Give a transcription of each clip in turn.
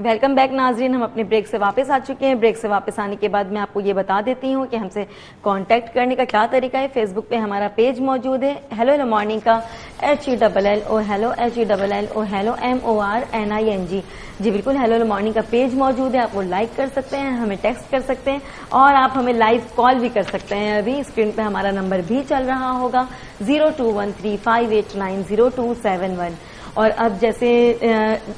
Welcome back नाजरीन, हम अपने ब्रेक से वापस आ चुके हैं। ब्रेक से वापस आने के बाद मैं आपको ये बता देती हूँ कि हमसे कांटेक्ट करने का क्या तरीका है। फेसबुक पे हमारा पेज मौजूद है हेलो मॉर्निंग का HELLO hello HELLO hello MORNING। जी बिल्कुल, हेलो मॉर्निंग का पेज मौजूद है, आप वो लाइक कर सकते हैं, हमें टेक्स्ट कर सकते हैं और आप हमें लाइव कॉल भी कर सकते हैं। अभी स्क्रीन पे हमारा नंबर भी चल रहा होगा 0213589027 और अब जैसे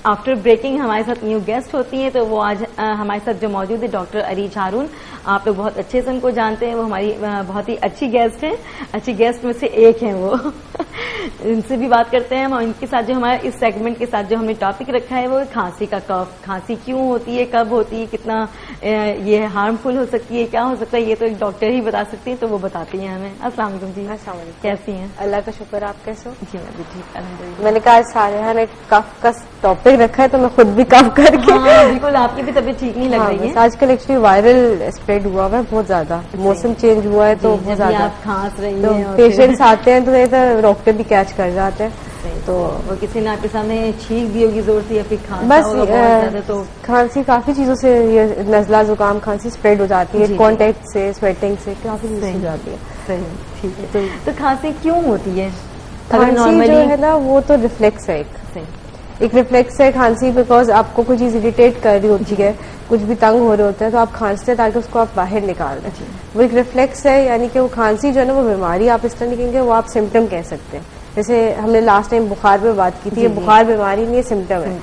आफ्टर ब्रेकिंग हमारे साथ न्यू गेस्ट होती हैं, तो वो आज हमारे साथ जो मौजूद है डॉक्टर अरीज हारून। आप लोग बहुत अच्छे से उनको जानते हैं, वो हमारी बहुत ही अच्छी गेस्ट हैं, अच्छी गेस्ट में से एक हैं वो। इनसे भी बात करते हैं हम। इनके साथ जो हमारा इस सेगमेंट के साथ जो हमने टॉपिक रखा है वो खांसी का कफ। खांसी क्यों होती है, कब होती है, कितना ये हार्मफुल हो सकती है, क्या हो सकता है, ये तो एक डॉक्टर ही बता सकती है, तो वो बताती हैं हमें। अस्सलाम वालेकुम जी। अस्सलाम वालेकुम। कैसी हैं? अल्लाह का शुक्र, आप कैसे हो? जी मैं भी ठीक, अल्हम्दुलिल्लाह। मैंने कहा सारिया ने कफ का टॉपिक रखा है तो मैं खुद भी कफ करके। हाँ बिल्कुल, आपकी भी तबीयत ठीक नहीं लग रही है। आजकल एक्चुअली वायरल स्प्रेड हुआ है बहुत ज्यादा, मौसम चेंज हुआ है तो बहुत ज्यादा खांस रही तो है, पेशेंट्स आते हैं तो डॉक्टर भी कैच कर जाते हैं। तो वो किसी ने आपके सामने छींक दी होगी जोर से या फिर खांसा बस होगा बहुत ज्यादा, तो खांसी काफी चीजों से, ये नजला जुकाम खांसी स्प्रेड हो जाती है, कांटेक्ट से, स्वेटिंग से, काफी चीजें हो जाती है। सही, ठीक है। तो खांसी क्यों होती है? खांसी जो है ना वो तो रिफ्लेक्स है, एक रिफ्लेक्स है खांसी, बिकॉज आपको कोई चीज इरिटेट कर रही होती है, कुछ भी तंग हो रहे होते हैं तो आप खांसते हैं ताकि उसको आप बाहर निकाल दें। वो एक रिफ्लेक्स है, यानी कि वो खांसी जो है ना वो बीमारी आप इस तरह नहीं कहेंगे, वो आप सिम्टम कह सकते हैं। जैसे हमने लास्ट टाइम बुखार पे बात की थी, ये बुखार बीमारी नहीं है, सिम्टम है।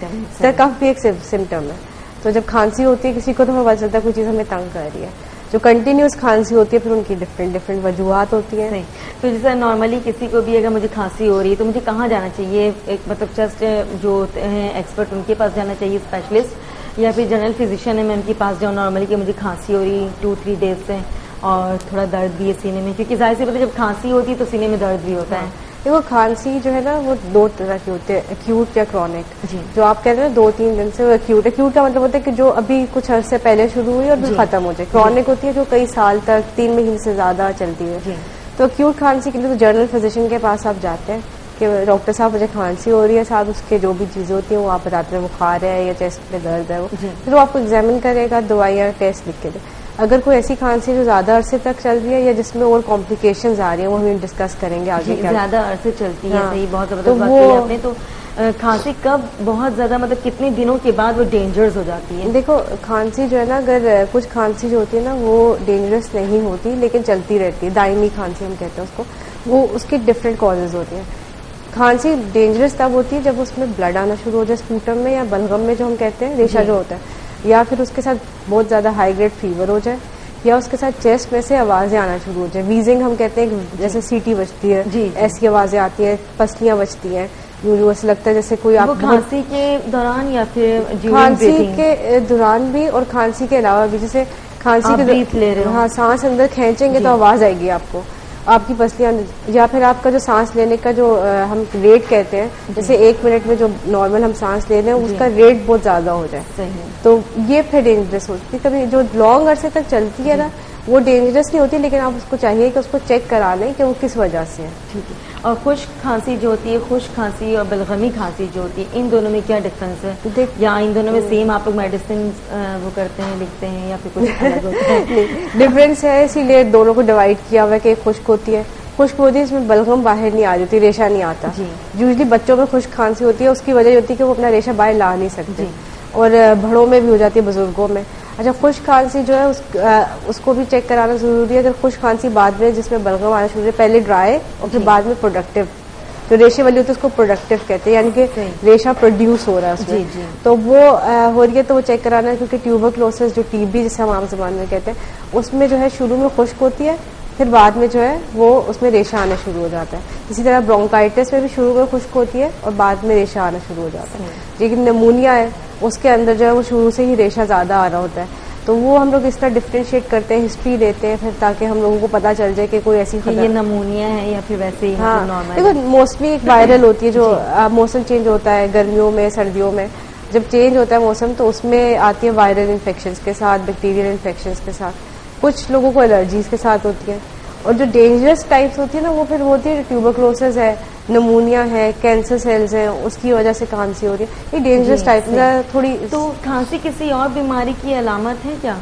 कफ भी एक सिम्टम है। तो जब खांसी होती है किसी को तो हमें पता चलता है कोई चीज हमें तंग कर रही है। जो कंटिन्यूस खांसी होती है फिर उनकी डिफरेंट वजूहात होती है। तो जैसे नॉर्मली किसी को भी अगर मुझे खांसी हो रही है तो मुझे कहाँ जाना चाहिए? एक मतलब जस्ट जो हैं एक्सपर्ट उनके पास जाना चाहिए, स्पेशलिस्ट, या फिर जनरल फिजिशियन है मैं उनके पास जाऊँ नॉर्मली कि मुझे खांसी हो रही 2-3 डेज से और थोड़ा दर्द भी है सीने में? क्योंकि जाहिर सी बात है जब खांसी होती है तो सीने में दर्द भी होता है। देखो खांसी जो है ना वो दो तरह की होती है, एक्यूट या क्रॉनिक। जो आप कहते हैं ना 2-3 दिन से, वो एक्यूट का मतलब होता है कि जो अभी कुछ अर्से पहले शुरू हुई और फिर खत्म हो जाए। क्रॉनिक होती है जो कई साल तक, 3 महीने से ज्यादा चलती है। तो एक्यूट खांसी के लिए तो जनरल फिजिशियन के पास आप जाते हैं कि डॉक्टर साहब मुझे खांसी हो रही है, साथ उसके जो भी चीजें होती हैं वो आप बताते हैं, बुखार है या चेस्ट में दर्द है, वो फिर वो आपको एग्जामिन करेगा, दवाइयाँ टेस्ट लिख के दे। अगर कोई ऐसी खांसी जो ज्यादा अरसे तक चल रही है या जिसमें और कॉम्प्लिकेशंस आ रही है वो हम डिस्कस करेंगे आगे। ज्यादा अरसे चलती है, सही, बहुत जबरदस्त बात कही आपने। तो खांसी कब बहुत ज्यादा, मतलब कितने दिनों के बाद वो डेंजरस हो जाती है? देखो खांसी जो है ना, अगर कुछ खांसी जो होती है ना वो डेंजरस नहीं होती लेकिन चलती रहती है, दायमी खांसी हम कहते हैं उसको, वो उसकी डिफरेंट कॉजेज होती है। खांसी डेंजरस तब होती है जब उसमें ब्लड आना शुरू हो जाए स्पूटम में या बलगम में, जो हम कहते हैं रेशा जो होता है, या फिर उसके साथ बहुत ज्यादा हाई ग्रेड फीवर हो जाए, या उसके साथ चेस्ट में से आवाजें आना शुरू हो जाए, वीजिंग हम कहते हैं, जैसे सीटी बजती है ऐसी आवाजें आती हैं, पसलियां बजती हैं, यूं ऐसा लगता है जैसे कोई आप खांसी के दौरान या फिर खांसी के दौरान भी और खांसी के अलावा भी, जैसे खांसी के ले रहे हो, हाँ सांस अंदर खींचेंगे तो आवाज आएगी आपको, आपकी पसलियां, या फिर आपका जो सांस लेने का जो हम रेट कहते हैं, जैसे 1 मिनट में जो नॉर्मल हम सांस ले रहे हैं उसका रेट बहुत ज्यादा हो जाए, तो ये फिर डेंजरस होती है। कभी जो लॉन्ग अरसे तक चलती है ना वो डेंजरस नहीं होती, लेकिन आप उसको चाहिए कि उसको चेक करा लें कि वो किस वजह से है। ठीक है। और खुश्क खांसी जो होती है, खुश्क खांसी और बलगमी खांसी जो होती है, इन दोनों में क्या डिफरेंस है? या इन दोनों में सेम आप लोग मेडिसिन वो करते हैं, लिखते हैं, या फिर कुछ अलग होता है? डिफरेंस है, इसीलिए दोनों को डिवाइड किया हुआ है कि खुश्क होती है, खुश्क होती है इसमें बलगम बाहर नहीं आ रही होती, रेशा नहीं आता। यूजली बच्चों में खुश्क खांसी होती है, उसकी वजह होती है कि वो अपना रेशा बाहर ला नहीं सकते, और बड़ों में भी हो जाती है, बुजुर्गों में। अच्छा, खुश्क खांसी जो है उसको भी चेक कराना जरूरी है। अगर खुश्क खांसी बाद में जिसमें बलगम आना शुरू है, पहले ड्राई और फिर बाद में प्रोडक्टिव, जो रेशे वाली होती है उसको प्रोडक्टिव कहते हैं, यानी कि रेशा प्रोड्यूस हो रहा है उसमें, तो वो हो रही है तो वो चेक कराना है, क्योंकि ट्यूबरक्लोसिस जो टीबी जिसे हम आम ज़बान में कहते हैं, उसमें जो है शुरू में खुश्क होती है, फिर बाद में जो है वो उसमें रेशा आना शुरू हो जाता है। इसी तरह ब्रोंकाइटिस में भी शुरू में खुश्क होती है और बाद में रेशा आना शुरू हो जाता है। लेकिन निमोनिया है उसके अंदर जो है वो शुरू से ही रेशा ज्यादा आ रहा होता है, तो वो हम लोग इस तरह डिफ्रेंशिएट करते हैं, हिस्ट्री देते हैं फिर, ताकि हम लोगों को पता चल जाए कि कोई ऐसी ये नमूनिया है या फिर वैसे ही नॉर्मल। देखो मोस्टली एक वायरल होती है, जो मौसम चेंज होता है गर्मियों में सर्दियों में, जब चेंज होता है मौसम तो उसमें आती है वायरल इन्फेक्शंस के साथ, बैक्टीरियल इन्फेक्शंस के साथ, कुछ लोगों को एलर्जीज के साथ होती है। और जो डेंजरस टाइप्स होती है ना वो फिर होती है ट्यूबरक्लोसिस है, नमूनिया है, कैंसर सेल्स हैं, उसकी वजह से खांसी हो रही है, ये डेंजरस टाइप का थोड़ी। तो खांसी किसी और बीमारी की अलामत है क्या?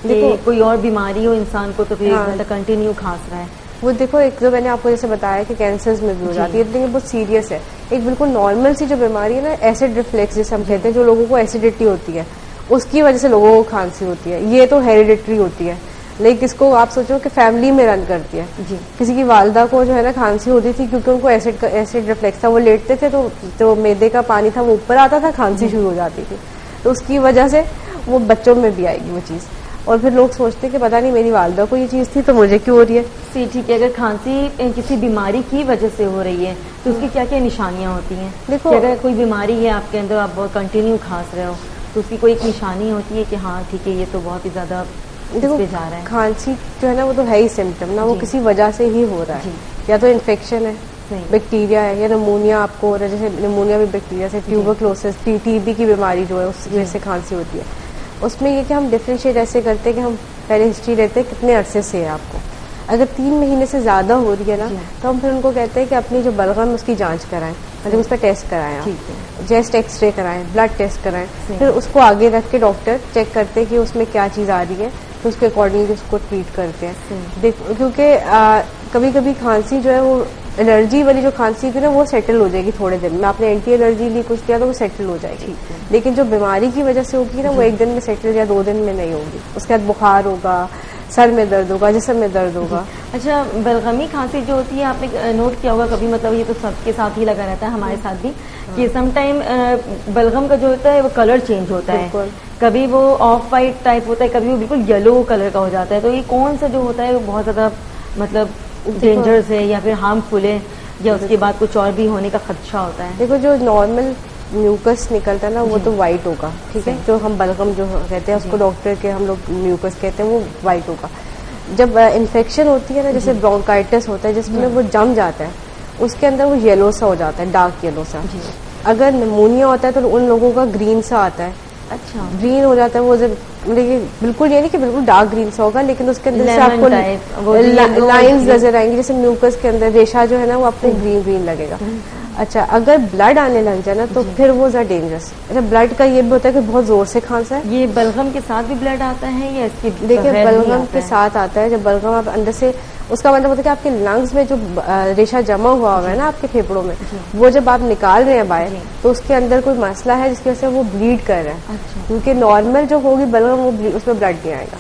देखो कोई और बीमारी हो इंसान को तो फिर कंटिन्यू खांस रहा है? वो देखो, एक जो मैंने आपको जैसे बताया कि कैंसर्स में भी हो जाती है, लेकिन ये बहुत सीरियस है। एक बिल्कुल नॉर्मल सी जो बीमारी है ना, एसिड रिफ्लेक्स जिसे हम कहते हैं, जो लोगों को एसिडिटी होती है, उसकी वजह से लोगों को खांसी होती है। ये तो हेरिडिटरी होती है, लेकिन इसको आप सोचो कि फैमिली में रन करती है। जी। किसी की वालदा को जो है ना खांसी होती थी क्योंकि उनको एसिड रिफ्लेक्स था, वो लेटते थे तो जो मैदे का पानी था वो ऊपर आता था, खांसी शुरू हो जाती थी। तो उसकी वजह से वो बच्चों में भी आएगी वो चीज़, और फिर लोग सोचते हैं कि पता नहीं मेरी वालदा को ये चीज़ थी तो मुझे क्यों हो रही है। ठीक है, अगर खांसी किसी बीमारी की वजह से हो रही है तो उसकी क्या क्या निशानियां होती हैं? देखो, अगर कोई बीमारी है आपके अंदर, आप बहुत कंटिन्यू खांस रहे हो, तो उसकी कोई एक निशानी होती है कि हाँ ठीक है, ये तो बहुत ही ज्यादा देखो जा रहा है? खांसी जो है ना, वो तो है ही सिम्टम ना, वो किसी वजह से ही हो रहा है। या तो इन्फेक्शन है, बैक्टीरिया है, या निमोनिया आपको हो रहा है, जैसे निमोनिया भी बैक्टीरिया से, ट्यूबरक्लोसिस, टीबी की बीमारी जो है उसकी वजह से खांसी होती है। उसमें ये कि हम डिफ्रेंशिएट ऐसे करते हैं कि हम पहले हिस्ट्री लेते हैं कितने अरसे से है आपको। अगर 3 महीने से ज्यादा हो रही है ना, तो हम फिर उनको कहते हैं कि अपनी जो बलगम है उसकी जांच कराएं, मतलब उस पर टेस्ट कराएं, आप चेस्ट एक्सरे कराएं, ब्लड टेस्ट कराएं, फिर उसको आगे रख के डॉक्टर चेक करते हैं कि उसमें क्या चीज़ आ रही है, तो उसके अकॉर्डिंगली उसको ट्रीट करते हैं। क्योंकि कभी कभी खांसी जो है वो एलर्जी वाली जो खांसी थी ना, वो सेटल हो जाएगी थोड़े दिन में। आपने एंटी एलर्जी ली कुछ किया तो वो सेटल हो जाएगी, लेकिन जो बीमारी की वजह से होगी ना, वो 1 दिन में सेटल या 2 दिन में नहीं होगी। उसके बाद बुखार होगा, सर में दर्द होगा, जिस्म में दर्द होगा। अच्छा, बलगमी खांसी जो होती है, आपने नोट किया होगा कभी, मतलब ये तो सबके साथ ही लगा रहता है, हमारे साथ भी, कि समटाइम बलगम का जो होता है वो कलर चेंज होता है। कभी वो ऑफ वाइट टाइप होता है, कभी वो बिल्कुल येलो कलर का हो जाता है। तो ये कौन सा जो होता है वो बहुत ज्यादा मतलब डेंजरस है या फिर हार्मफुल है, या उसके बाद कुछ और भी होने का खदशा होता है? देखो, जो नॉर्मल म्यूकस निकलता है ना, वो तो वाइट होगा, ठीक है। जो हम बलगम जो कहते हैं उसको डॉक्टर के हम लोग म्यूकस कहते हैं, वो वाइट होगा। जब इन्फेक्शन होती है ना, जैसे ब्रोंकाइटिस होता है जिसमें वो जम जाता है, उसके अंदर वो येलो सा हो जाता है, डार्क येलो सा। अगर निमोनिया होता है तो उन लोगों का ग्रीन सा आता है। अच्छा, ग्रीन हो जाता है वो, जब बिल्कुल ये नहीं कि बिल्कुल डार्क ग्रीन सा होगा, लेकिन उसके अंदर से आपको लाइंस नजर आएंगी, जैसे म्यूकस के अंदर रेशा जो है ना वो आपको ग्रीन ग्रीन लगेगा। अच्छा, अगर ब्लड आने लग जाए ना, तो फिर वो ज्यादा डेंजरस। अच्छा, ब्लड का ये भी होता है कि बहुत जोर से खांसा है। ये बलगम के साथ भी ब्लड आता है या इसके? देखिए, बलगम के साथ आता है। जब बलगम आप अंदर से, उसका मतलब होता है कि आपके लंग्स में जो रेशा जमा हुआ है ना आपके फेफड़ों में, वो जब आप निकाल रहे हैं बाहर, तो उसके अंदर कोई मसला है जिसकी वजह से वो ब्लीड कर रहा है। क्योंकि नॉर्मल जो होगी बलगम, वो उसमें ब्लड नहीं आएगा,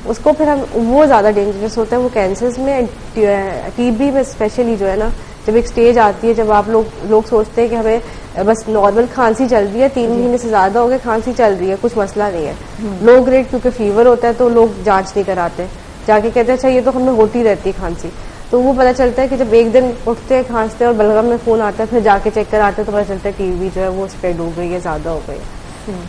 उसको फिर हम, वो ज्यादा डेंजरस होता है। वो कैंसर्स में, टीबी में स्पेशली जो है ना, जब एक स्टेज आती है जब आप लोग सोचते हैं कि हमें बस नॉर्मल खांसी चल रही है, 3 महीने से ज्यादा हो गए खांसी चल रही है, कुछ मसला नहीं है। लो ग्रेड क्योंकि फीवर होता है तो लोग जांच नहीं कराते, जाके कहते हैं अच्छा ये तो हमें होती रहती है खांसी। तो वो पता चलता है कि जब एक दिन उठते हैं खांसते हैं और बलगम में खून आता है, फिर जाके चेक कराते हैं तो पता चलता है टीबी जो है वो स्प्रेड हो गई है, ज्यादा हो गई है।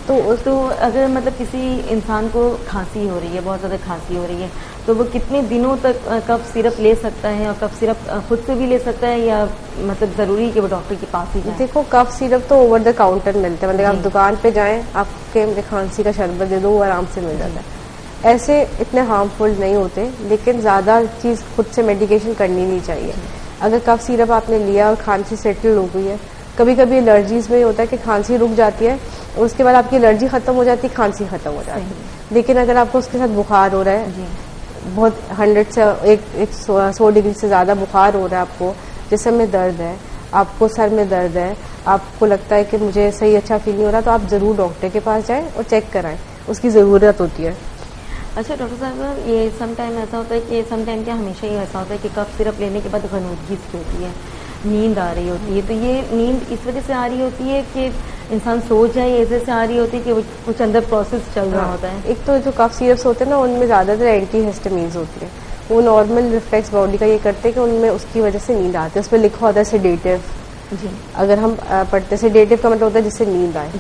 तो अगर मतलब किसी इंसान को खांसी हो रही है, बहुत ज़्यादा खांसी हो रही है, तो वो कितने दिनों तक कफ सिरप ले सकता है, और कफ सिरप खुद से भी ले सकता है या मतलब ज़रूरी है कि वो डॉक्टर के पास ही जाए? देखो, कफ सिरप तो ओवर द काउंटर मिलता है, मतलब आप दुकान पे जाएं, आपके खांसी का शरबत दे दो, वो आराम से मिल जाता है। ऐसे इतने हार्मफुल नहीं होते, लेकिन ज़्यादा चीज़ खुद से मेडिकेशन करनी नहीं चाहिए। अगर कफ सिरप आपने लिया और खांसी सेटल हो गई है, कभी कभी एलर्जीज में होता है कि खांसी रुक जाती है, उसके बाद आपकी एलर्जी खत्म हो जाती है, खांसी खत्म हो जाती है। लेकिन अगर आपको उसके साथ बुखार हो रहा है, बहुत 100 से 100 डिग्री से ज्यादा बुखार हो रहा है, आपको जिस्म में दर्द है, आपको सर में दर्द है, आपको लगता है कि मुझे सही अच्छा फील नहीं हो रहा, तो आप जरूर डॉक्टर के पास जाएं और चेक कराएं, उसकी जरूरत होती है। अच्छा डॉक्टर साहब, ये समटाइम ऐसा होता है कि समटाइम क्या हमेशा ही ऐसा होता है कि कफ सिरप लेने के बाद गनूदगी सी होती है, नींद आ रही होती है, तो ये नींद इस वजह से आ रही होती है कि इंसान सो जाए, ऐसे से आ रही होती है कि कुछ अंदर प्रोसेस चल रहा होता है? एक तो जो कफ सिरप्स होते हैं ना, उनमें ज्यादातर एंटी हिस्टामिन्स होती है, वो नॉर्मल रिफ्लेक्स बॉडी का ये करते हैं कि उनमें उसकी वजह से नींद आती है। उसमें लिखा होता है सेडेटिव, अगर हम पढ़ते, सेडेटिव का मतलब होता है जिससे नींद आए,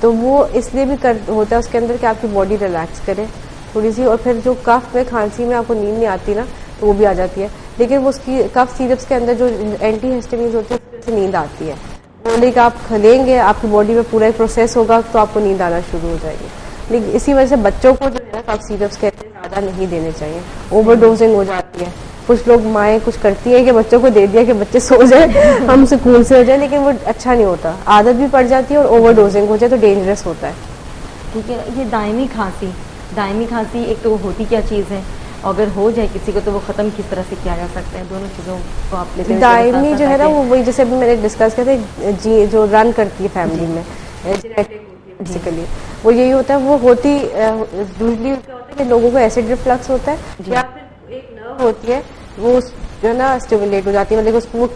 तो वो इसलिए भी होता है उसके अंदर कि आपकी बॉडी रिलैक्स करे थोड़ी सी, और फिर जो कफ में खांसी में आपको नींद नहीं आती ना, तो वो भी आ जाती है। लेकिन वो उसकी कफ सिरप्स के अंदर जो एंटी हिस्टामिन्स होते हैं उससे नींद आती है, लेकिन आप लेंगे, आपकी बॉडी में पूरा प्रोसेस होगा तो आपको नींद आना शुरू हो जाएगी। लेकिन इसी वजह से बच्चों को जो है ना कफ सिरप्स कहते हैं ज्यादा नहीं देने चाहिए, ओवरडोजिंग हो जाती है, कुछ लोग माएँ कुछ करती है कि बच्चों को दे दिया कि बच्चे सो जाए हम सुकून से हो जाए, लेकिन वो अच्छा नहीं होता, आदत भी पड़ जाती है और ओवरडोजिंग हो जाए तो डेंजरस होता है। ठीक है, ये दायमी खांसी एक तो होती क्या चीज़ है, अगर हो जाए किसी को तो वो ख़त्म किस तरह से किया जा सकता है, दोनों चीज़ों को आप लेते हैं। दायमी जो है ना वो वही जैसे अभी मैंने डिस्कस किया था, जी जो रन करती है फैमिली में जेनेटिक होती है बेसिकली, वो यही होता है, वो होती यूजली क्या होता है कि लोगों को एसिड रिफ्लक्स होता है या फिर एक नर्व होती है वो जो है ना स्टिमुलेट हो जाती है, मतलब उसको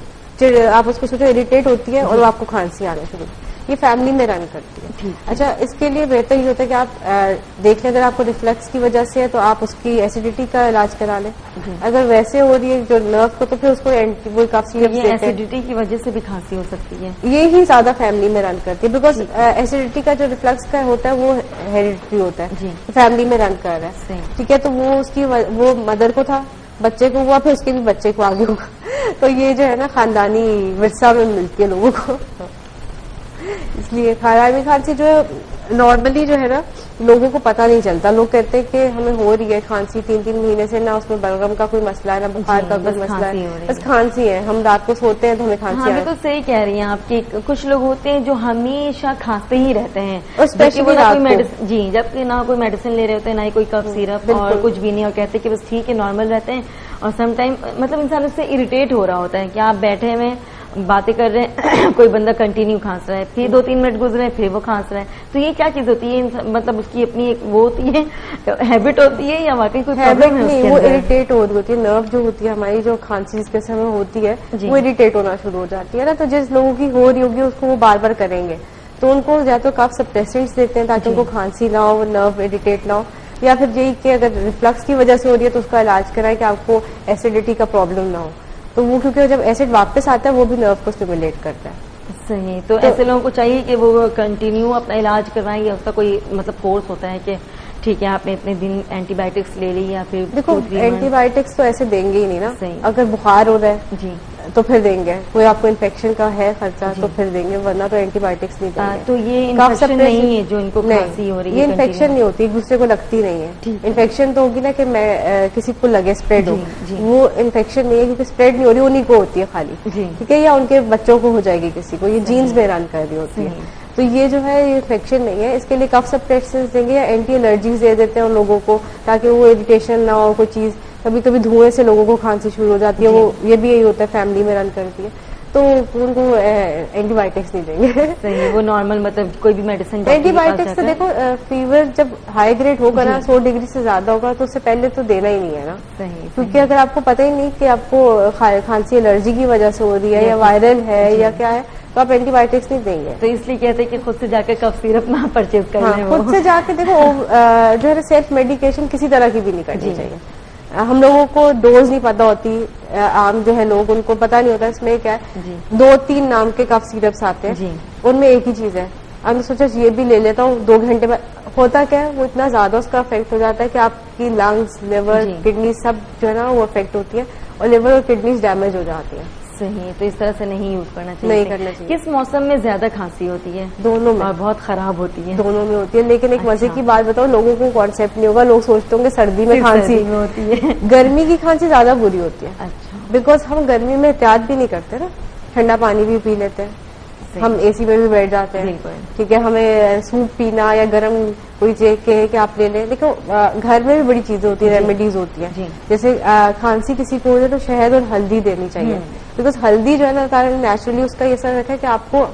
आप उसको सोचो इरिटेट होती है और वो आपको खांसी आना शुरू, ये फैमिली में रन करती है। अच्छा, इसके लिए बेहतर ये होता है कि आप देख लें, अगर आपको रिफ्लक्स की वजह से है तो आप उसकी एसिडिटी का इलाज करा लें, अगर वैसे हो रही है जो नर्व को तो फिर उसको वो काफी एसिडिटी की वजह से भी खांसी हो सकती है, ये ही ज्यादा फैमिली में रन करती है, बिकॉज एसिडिटी का जो रिफ्लक्स का होता है वो हेरिडिटरी होता है, फैमिली में रन कर रहा है। ठीक है, तो वो उसकी वो मदर को था, बच्चे को हुआ, फिर उसके भी बच्चे को आगे होगा, तो ये जो है ना खानदानी विरसा में मिलती है लोगों को। इसलिए दायमी खांसी जो है नॉर्मली जो है ना लोगों को पता नहीं चलता, लोग कहते हैं कि हमें हो रही है खांसी 3-3 महीने से, ना उसमें बलगम का कोई मसला है ना बुखार का कोई मसला है, बस खांसी है, हम रात को सोते हैं तो हमें खांसी है। तो सही कह रही हैं आपकी, कुछ लोग होते हैं जो हमेशा खांसते ही रहते हैं, और स्पेशली जी जबकि ना कोई मेडिसिन ले रहे होते हैं ना ही कोई कफ सिरप और कुछ भी नहीं, और कहते हैं कि बस ठीक है नॉर्मल रहते हैं, और समटाइम मतलब इंसान उससे इरिटेट हो रहा होता है कि आप बैठे हुए बातें कर रहे हैं कोई बंदा कंटिन्यू खांस रहा है, फिर 2-3 मिनट गुजरे फिर वो खांस रहा है, तो ये क्या चीज होती है, मतलब उसकी अपनी एक वो होती है हैबिट होती है या वाकई कोई प्रॉब्लम है उसके अंदर? वो इरिटेट हो रही होती है, नर्व जो होती है हमारी जो खांसी जिसके समय होती है वो इरिटेट होना शुरू हो जाती है ना, तो जिस लोगों की हो रही होगी उसको वो बार बार करेंगे, तो उनको या तो कफ सप्रेसेंट्स देते हैं ताकि उनको खांसी ना हो, नर्व इरिटेट ना हो, या फिर यही कि अगर रिफ्लक्स की वजह से हो रही है तो उसका इलाज कराए कि आपको एसिडिटी का प्रॉब्लम ना हो, तो वो क्योंकि जब एसिड वापस आता है वो भी नर्व को स्टिमुलेट करता है। सही, तो ऐसे लोगों को चाहिए कि वो कंटिन्यू अपना इलाज करवाएं, या उसका कोई मतलब कोर्स होता है कि ठीक है आपने इतने दिन एंटीबायोटिक्स ले ली, या फिर देखो एंटीबायोटिक्स तो ऐसे देंगे ही नहीं ना, अगर बुखार हो रहा है जी तो फिर देंगे, कोई आपको इन्फेक्शन का है खर्चा तो फिर देंगे, वरना तो एंटीबायोटिक्स नहीं देंगे। तो ये इन्फेक्शन नहीं है जो इनको खांसी हो रही है, ये इन्फेक्शन नहीं होती, एक दूसरे को लगती नहीं है, इन्फेक्शन तो होगी ना कि मैं किसी को लगे स्प्रेड हो, वो इन्फेक्शन नहीं है क्योंकि स्प्रेड नहीं हो रही, उन्हीं को होती है खाली, ठीक है, या उनके बच्चों को हो जाएगी किसी को, ये जीन्स में रन कर रही होती है, तो ये जो है ये इन्फेक्शन नहीं है। इसके लिए कफ सप्रेसेंट्स देंगे या एंटी एलर्जीज दे देते हैं उन लोगों को ताकि वो इरिटेशन ना हो, कोई चीज, कभी कभी धुएं से लोगों को खांसी शुरू हो जाती है, वो ये भी यही होता है, फैमिली में रन करती है, तो उनको एंटीबायोटिक्स नहीं देंगे। सही, वो नॉर्मल मतलब कोई भी मेडिसिन, एंटीबायोटिक्स तो देखो फीवर जब हाई ग्रेड होगा ना 100 डिग्री से ज्यादा होगा तो उससे पहले तो देना ही नहीं है ना, क्योंकि अगर आपको पता ही नहीं कि आपको खांसी एलर्जी की वजह से हो रही है या वायरल है या क्या है, तो आप एंटीबायोटिक्स नहीं देंगे। तो इसलिए कहते हैं कि खुद से जाकर कफ सिरप ना परचेज करना है, खुद से जाके देखो जो है सेल्फ मेडिकेशन किसी तरह की भी नहीं करनी चाहिए। हम लोगों को डोज नहीं पता होती, आम जो है लोग उनको पता नहीं होता इसमें क्या है, 2-3 नाम के कफ सिरप्स आते हैं, उनमें एक ही चीज है, हमने सोचा ये भी ले लेता हूँ, 2 घंटे में होता क्या है वो इतना ज्यादा उसका इफेक्ट हो जाता है कि आपकी लंग्स, लिवर, किडनी सब जो है ना वो इफेक्ट होती है और लिवर और किडनीज डैमेज हो जाती है। सही, तो इस तरह से नहीं यूज करना चाहिए। नहीं करना चाहिए। किस मौसम में ज्यादा खांसी होती है? दोनों में, और बहुत खराब होती है। दोनों में होती है, लेकिन एक मजे की बात बताओ, लोगों को कॉन्सेप्ट नहीं होगा, लोग सोचते होंगे सर्दी में खांसी होती है, गर्मी की खांसी ज्यादा बुरी होती है। अच्छा, बिकॉज हम गर्मी में एहतियात भी नहीं करते ना, ठंडा पानी भी पी लेते हैं, हम एसी में भी बैठ जाते हैं, ठीक है, हमें सूप पीना या गर्म कोई चीज कहे कि आप ले लें, देखो घर में भी बड़ी चीजें होती है, रेमेडीज होती है, जैसे खांसी किसी को हो जाए तो शहद और हल्दी देनी चाहिए, बिकॉज हल्दी जो है ना कारण नेचुरली उसका ये असर रखा है कि आपको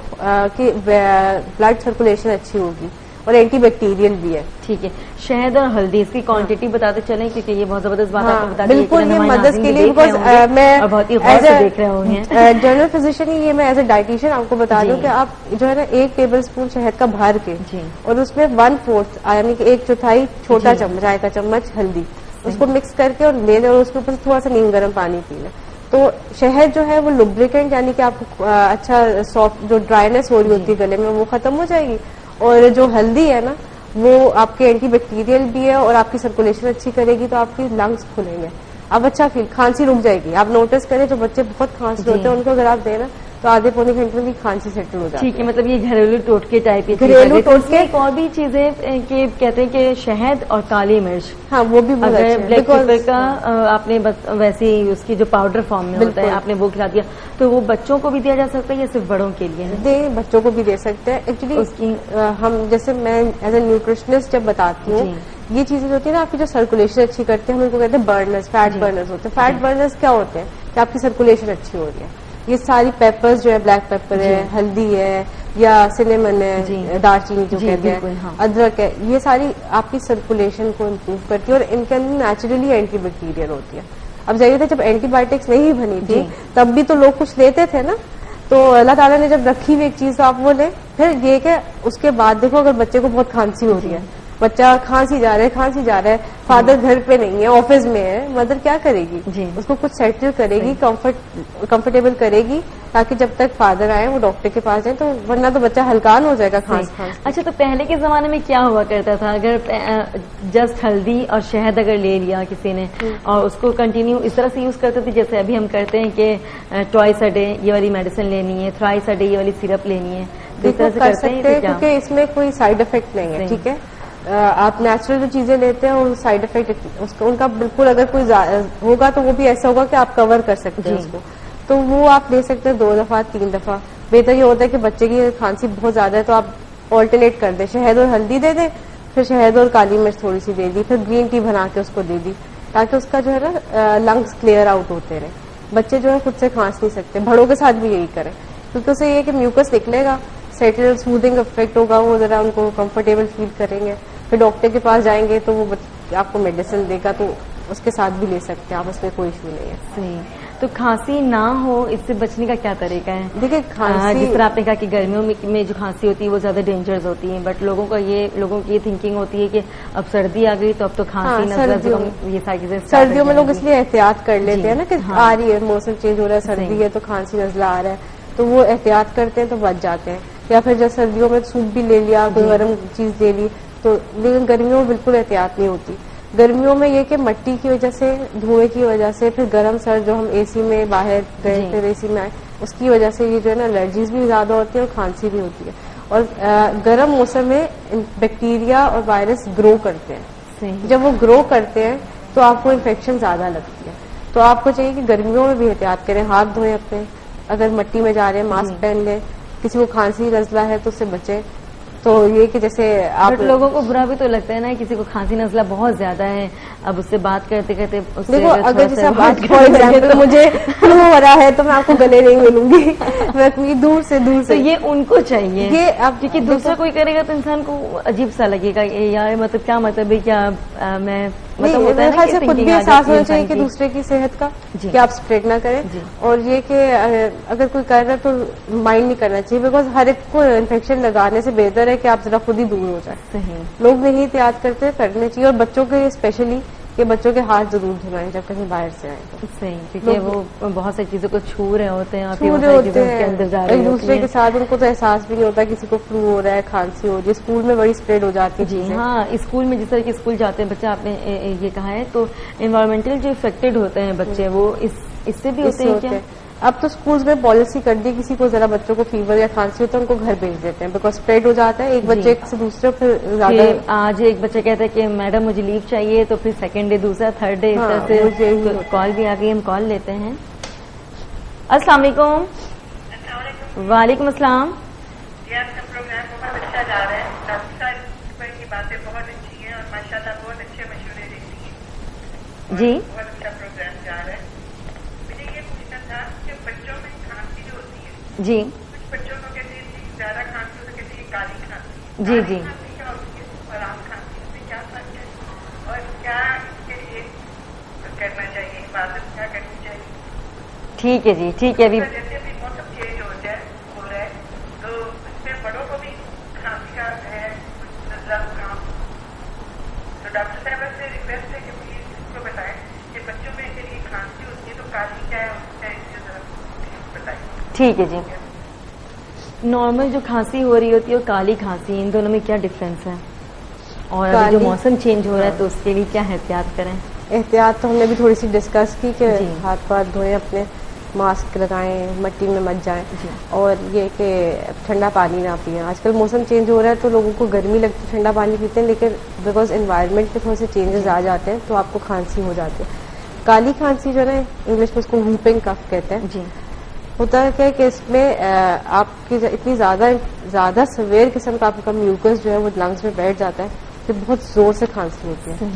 कि ब्लड सर्कुलेशन अच्छी होगी और एंटीबैक्टीरियल भी है। ठीक है, शहद और हल्दी इसकी क्वांटिटी बताते चलें क्योंकि ये बहुत जबरदस्त बात आपको बता दी। बिल्कुल, ये मदद के लिए, बिकॉज मैं बहुत ही गौर से देख रहे होंगे जनरल फिजिशियन ही, ये मैं एज ए डाइटिशियन आपको बता दूं कि आप जो है ना 1 टेबलस्पून शहद का भर के और उसमें 1/4 यानी कि 1/4 छोटा चम्मच, चाय का चम्मच हल्दी, उसको मिक्स करके और ले लें और उसके ऊपर थोड़ा सा नीम गर्म पानी पी लें, तो शहद जो है वो लुब्रिकेंट यानी कि आपको अच्छा सॉफ्ट जो ड्राइनेस हो रही होती है गले में वो खत्म हो जाएगी, और जो हल्दी है ना वो आपके एंटीबैक्टीरियल भी है और आपकी सर्कुलेशन अच्छी करेगी, तो आपकी लंग्स खुलेंगे, अब अच्छा फील, खांसी रुक जाएगी। आप नोटिस करें जो बच्चे बहुत खांस रहे होते हैं उनको अगर आप दें ना तो तो आधे पौने घंटे में खांसी सेटल हो जाती है। ठीक है, मतलब ये घरेलू टोटके टाइप, घरेलू टोटके। एक और भी चीजें कि कहते हैं कि शहद और काली मिर्च, हाँ वो भी बहुत अगर अच्छे ब्लैक पेपर का हाँ। आपने वैसे ही उसकी जो पाउडर फॉर्म में होता है आपने वो खिला दिया, तो वो बच्चों को भी दिया जा सकता है या सिर्फ बड़ों के लिए? दे बच्चों को भी दे सकते हैं एक्चुअली। उसकी हम जैसे मैं एज ए न्यूट्रिशनिस्ट जब बताती हूँ, ये चीजें होती है ना आपकी जो सर्कुलेशन अच्छी करते हैं, हम इनको कहते हैं बर्नर्स, फैट बर्नर्स होते हैं। फैट बर्नर्स क्या होते हैं कि आपकी सर्कुलेशन अच्छी हो रही है। ये सारी पेपर्स जो है, ब्लैक पेपर है, हल्दी है या सिनेमन है, दालचीनी जो कहते हैं, अदरक है, ये सारी आपकी सर्कुलेशन को इम्प्रूव करती है और इनके अंदर नेचुरली एंटीबैक्टीरियल होती है। अब जाहिर है जब एंटीबायोटिक्स नहीं बनी थी तब भी तो लोग कुछ लेते थे ना, तो अल्लाह ताला ने जब रखी हुई एक चीज तो आप वो लें। फिर ये कि उसके बाद देखो अगर बच्चे को बहुत खांसी हो रही है, बच्चा खांसी जा रहा है, फादर घर पे नहीं है, ऑफिस में है, मदर क्या करेगी? उसको कुछ सेटल करेगी, कंफर्टेबल करेगी, ताकि जब तक फादर आए वो डॉक्टर के पास जाए, तो वरना तो बच्चा हल्कान हो जाएगा खांस। अच्छा, तो पहले के जमाने में क्या हुआ करता था? अगर जस्ट हल्दी और शहद अगर ले लिया किसी ने और उसको कंटिन्यू इस तरह से यूज करते थे जैसे अभी हम करते हैं कि ट्वाइस अ डे ये वाली मेडिसिन लेनी है, थ्राइस अ डे ये वाली सिरप लेनी है, तो इस तरह से कर सकते हैं क्योंकि इसमें कोई साइड इफेक्ट नहीं है। ठीक है, आप नेचुरल जो चीजें लेते हैं और साइड इफेक्ट उनका बिल्कुल अगर कोई होगा तो वो भी ऐसा होगा कि आप कवर कर सकते हैं उसको, तो वो आप ले सकते हैं 2 दफा 3 दफा। बेहतर ये होता है कि बच्चे की खांसी बहुत ज्यादा है तो आप ऑल्टरनेट कर दें, शहद और हल्दी दे दें, फिर शहद और काली मिर्च थोड़ी सी दे दी, फिर ग्रीन टी बना के उसको दे दी, ताकि उसका जो है ना लंग्स क्लियर आउट होते रहे। बच्चे जो है खुद से खांस नहीं सकते, बड़ों के साथ भी यही करें, क्योंकि उसे ये कि म्यूकस निकलेगा, सेटल सूदिंग इफेक्ट होगा, वो जरा उनको कंफर्टेबल फील करेंगे। फिर डॉक्टर के पास जाएंगे तो वो आपको मेडिसिन देगा, तो उसके साथ भी ले सकते हैं आप, उसमें कोई इशू नहीं है। सही। तो खांसी ना हो इससे बचने का क्या तरीका है? देखिए खांसी, जिस तरह आपने कहा कि गर्मियों में जो खांसी होती है वो ज्यादा डेंजरस होती है, बट लोगों की ये थिंकिंग होती है कि अब सर्दी आ गई तो अब तो खांसी नजला ये सारी चीजें। सर्दियों में लोग इसलिए एहतियात कर लेते हैं ना कि आ रही है, मौसम चेंज हो रहा है, सर्दी है तो खांसी नजला आ रहा है, तो वो एहतियात करते हैं तो बच जाते हैं। या फिर जब सर्दियों में सूप भी ले लिया, कोई गर्म चीज ले ली, तो लेकिन गर्मियों में बिल्कुल एहतियात नहीं होती। गर्मियों में ये कि मिट्टी की वजह से, धुएं की वजह से, फिर गर्म सर्द जो हम एसी में बाहर गए फिर एसी में आए, उसकी वजह से ये जो है ना एलर्जीज भी ज्यादा होती है और खांसी भी होती है। और गर्म मौसम में बैक्टीरिया और वायरस ग्रो करते हैं, जब वो ग्रो करते हैं तो आपको इन्फेक्शन ज्यादा लगती है। तो आपको चाहिए कि गर्मियों में भी एहतियात करें, हाथ धोएं अपने, अगर मिट्टी में जा रहे हैं मास्क पहन लें, किसी को खांसी नजला है तो उससे बचें। तो ये कि जैसे आप लोगों को बुरा भी तो लगता है ना, किसी को खांसी नजला बहुत ज्यादा है, अब उससे बात करते करते देखो अगर जैसे फॉर एग्जाम्पल मुझे फ्लू हो रहा है तो मैं आपको गले नहीं मिलूंगी, मैं दूर से तो ये उनको चाहिए, ये अब क्योंकि दूसरा कोई करेगा तो इंसान को अजीब सा लगेगा, यार मतलब क्या मतलब है, क्या मैं मतलब होता है ना कि खुद भी एहसास होना चाहिए कि दूसरे की सेहत का, कि आप स्प्रेड ना करें। और ये कि अगर कोई कर रहा है तो माइंड नहीं करना चाहिए, बिकॉज हर एक को इन्फेक्शन लगाने से बेहतर है कि आप जरा खुद ही दूर हो जाए। सही। लोग नहीं एहतियात करते, करने चाहिए, और बच्चों के स्पेशली कि बच्चों के हाथ जरूर धुलाएं जब कहीं बाहर से आए तो। सही, क्योंकि वो बहुत सारी चीजों को छू रहे होते हैं, अंदर जा रहे एक दूसरे के साथ, उनको तो एहसास भी नहीं होता किसी को फ्लू हो रहा है, खांसी हो रही है। स्कूल में बड़ी स्प्रेड हो जाती है चीजें। हाँ, स्कूल में जिस तरह के स्कूल जाते हैं बच्चे, आपने ये कहा है, तो एनवायरमेंटल जो इफेक्टेड होते हैं बच्चे वो इससे भी होते हैं क्या? अब तो स्कूल्स में पॉलिसी कर दी, किसी को जरा बच्चों को फीवर या खांसी हो तो उनको घर भेज देते हैं, बिकॉज स्प्रेड हो जाता है एक बच्चे से दूसरे, फिर ज्यादा। आज एक बच्चा कहता है कि मैडम मुझे लीव चाहिए, तो फिर सेकंड डे दूसरा, थर्ड डे, इस तरह से कॉल भी आ गई, हम कॉल लेते हैं। अस्सलाम वालेकुम। वालेकुम अस्सलाम। आपका प्रोग्राम बहुत अच्छा जा रहा है, डॉक्टर की बातें बहुत अच्छी हैं और माशाल्लाह बहुत अच्छे मशवरे देती हैं जी, बहुत अच्छा प्रोग्राम जा रहा है। मुझे ये पूछना था कि बच्चों में खांसी जो होती है जी, कुछ बच्चों को कहते हैं ज्यादा खांसी तो कहते हैं काली खांसी, जी जी, खांसी क्या होती है और आम खांसी में क्या फर्क है और क्या इसके लिए करना चाहिए, इबादत क्या करनी चाहिए? ठीक है जी, ठीक है। अभी जैसे भी मौसम चेंज हो रहा है तो इसमें बड़ों को भी खांसी का है, नजला जुकाम, तो डॉक्टर साहब से रिक्वेस्ट है कि प्लीज इसको बताएं कि बच्चों में के लिए खांसी होती है तो काली क्या है, इसके जरा बताइए। ठीक है जी। नॉर्मल जो खांसी हो रही होती है और काली खांसी, इन दोनों में क्या डिफरेंस है? और अभी जो मौसम चेंज हो रहा है तो उसके लिए क्या एहतियात करें? एहतियात तो हमने भी थोड़ी सी डिस्कस की कि हाथ पाथ धोएं अपने, मास्क लगाएं, मिट्टी में मत जाएं, और ये कि ठंडा पानी ना पिएं। आजकल मौसम चेंज हो रहा है तो लोगों को गर्मी लगती है, ठंडा पानी पीते हैं, लेकिन बिकॉज एनवायरनमेंट के थोड़े से चेंजेस आ जाते हैं तो आपको खांसी हो जाती है। काली खांसी जो है इंग्लिश में उसको व्हूपिंग कफ कहते हैं जी। होता है क्या कि इसमें आपकी इतनी ज्यादा सवेयर किस्म का आपका म्यूकस जो है वो लंग्स में बैठ जाता है कि बहुत जोर से खांसी होती है,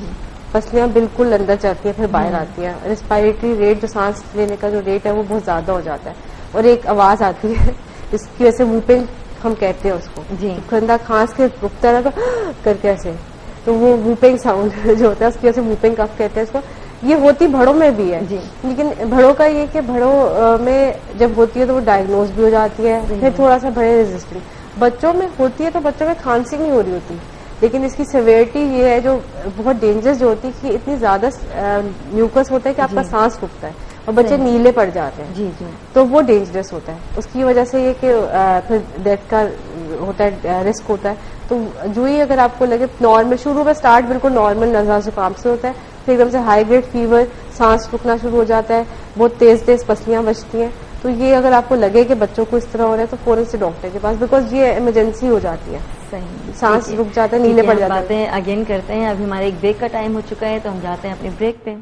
पसलियां बिल्कुल अंदर जाती है, फिर बाहर आती है। रेस्पिरेटरी रेट, जो सांस लेने का जो रेट है वो बहुत ज्यादा हो जाता है, और एक आवाज आती है इसकी वजह से व्हूपिंग हम कहते हैं उसको जी। तो बंदा खांस के रुकता है ना करके ऐसे, तो वो व्हूपिंग साउंड जो होता है उसकी वजह से व्हूपिंग कफ कहते हैं इसको। ये होती भड़ों में भी है जी। लेकिन भड़ों का ये कि भड़ों में जब होती है तो वो डायग्नोज भी हो जाती है, फिर थोड़ा सा बड़े रेजिस्टेंट। बच्चों में होती है तो बच्चों में खांसी नहीं हो रही होती, लेकिन इसकी सिवियरिटी ये है जो बहुत डेंजरस जो होती है कि इतनी ज्यादा म्यूकस होता है कि आपका सांस रुकता है और बच्चे नीले पड़ जाते हैं जी जी। तो वो डेंजरस होता है, उसकी वजह से ये कि फिर डेथ का होता है, रिस्क होता है। तो जो ही अगर आपको लगे नॉर्मल, शुरू में स्टार्ट बिल्कुल नॉर्मल नज़ला जुकाम से होता है, फिर एकदम से हाई ग्रेड फीवर, सांस रुकना शुरू हो जाता है, बहुत तेज तेज पसलियां बचती हैं, तो ये अगर आपको लगे कि बच्चों को इस तरह हो रहा है तो फौरन से डॉक्टर के पास, बिकॉज ये इमरजेंसी हो जाती है। सही, सांस रुक जाता है, नीले पड़ जाते हैं। बातें अगेन करते हैं, अभी हमारे एक ब्रेक का टाइम हो चुका है तो हम जाते हैं अपने ब्रेक पे।